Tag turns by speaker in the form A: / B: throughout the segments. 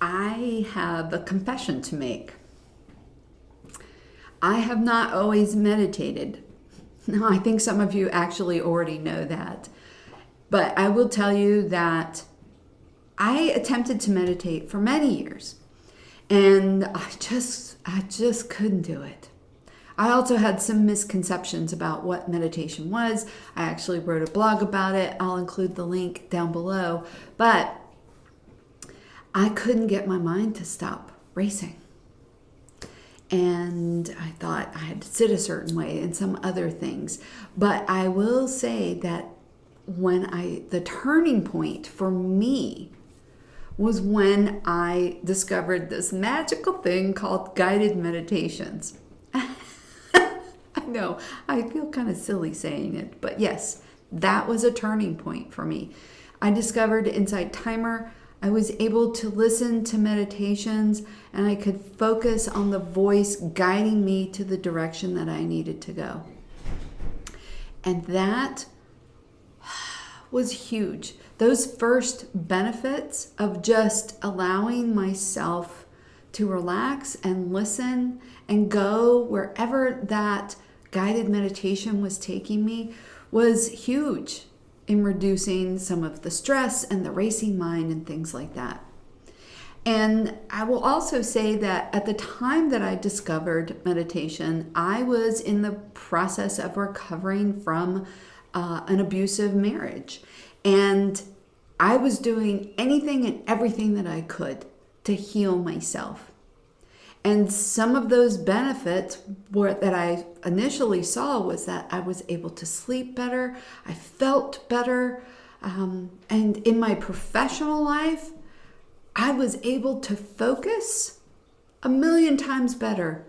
A: I have a confession to make. I have not always meditated. Now, I think some of you actually already know that. But I will tell you that I attempted to meditate for many years. And I just couldn't do it. I also had some misconceptions about what meditation was. I actually wrote a blog about it. I'll include the link down below. But I couldn't get my mind to stop racing. And I thought I had to sit a certain way and some other things. But I will say that the turning point for me was when I discovered this magical thing called guided meditations. I know, I feel kind of silly saying it, but yes, that was a turning point for me. I discovered Insight Timer. I was able to listen to meditations and I could focus on the voice guiding me to the direction that I needed to go. And that was huge. Those first benefits of just allowing myself to relax and listen and go wherever that guided meditation was taking me was huge in reducing some of the stress and the racing mind and things like that. And I will also say that at the time that I discovered meditation, I was in the process of recovering from an abusive marriage. And I was doing anything and everything that I could to heal myself. And some of those benefits that I initially saw was that I was able to sleep better, I felt better, and in my professional life, I was able to focus 1,000,000 times better.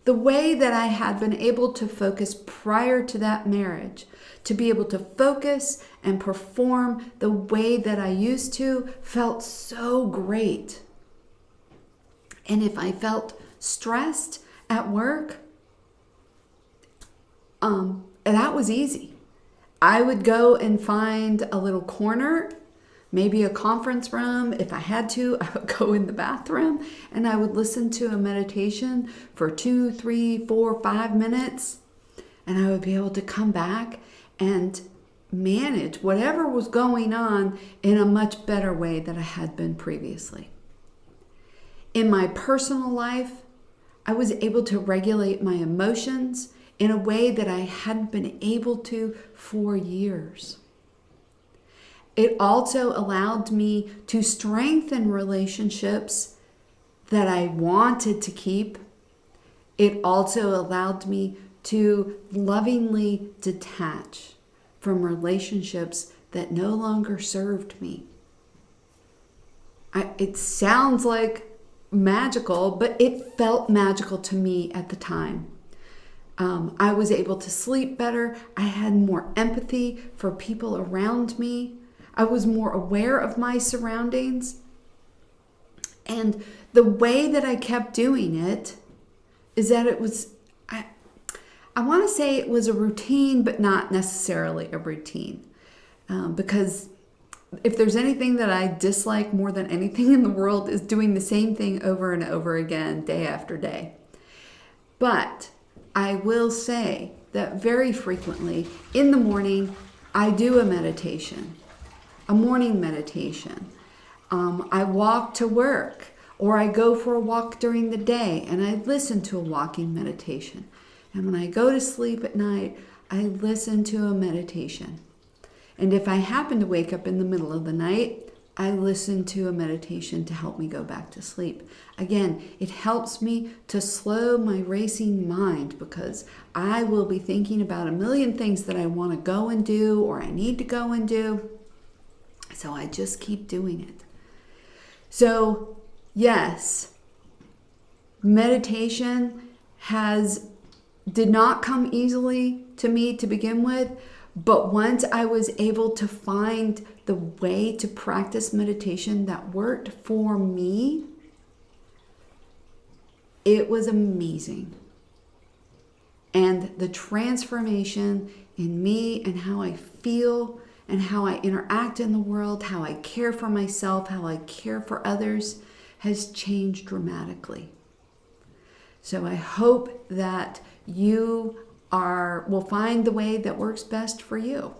A: The way that I had been able to focus prior to that marriage, to be able to focus and perform the way that I used to, felt so great. And if I felt stressed at work, that was easy. I would go and find a little corner, maybe a conference room. If I had to, I would go in the bathroom and I would listen to a meditation for 2, 3, 4, 5 minutes. And I would be able to come back and manage whatever was going on in a much better way than I had been previously. In my personal life, I was able to regulate my emotions in a way that I hadn't been able to for years. It also allowed me to strengthen relationships that I wanted to keep. It also allowed me to lovingly detach from relationships that no longer served me. It sounds like magical, but it felt magical to me at the time. I was able to sleep better. I had more empathy for people around me. I was more aware of my surroundings. And the way that I kept doing it is that it was, I want to say it was a routine, but not necessarily a routine. Because if there's anything that I dislike more than anything in the world is doing the same thing over and over again, day after day. But I will say that very frequently in the morning, I do a meditation, a morning meditation. I walk to work or I go for a walk during the day and I listen to a walking meditation. And when I go to sleep at night, I listen to a meditation. And if I happen to wake up in the middle of the night, I listen to a meditation to help me go back to sleep. Again, it helps me to slow my racing mind because I will be thinking about 1,000,000 things that I want to go and do or I need to go and do. So I just keep doing it. So yes, meditation did not come easily to me to begin with. But once I was able to find the way to practice meditation that worked for me, it was amazing. And the transformation in me and how I feel and how I interact in the world, how I care for myself, how I care for others has changed dramatically. So I hope that you will find the way that works best for you.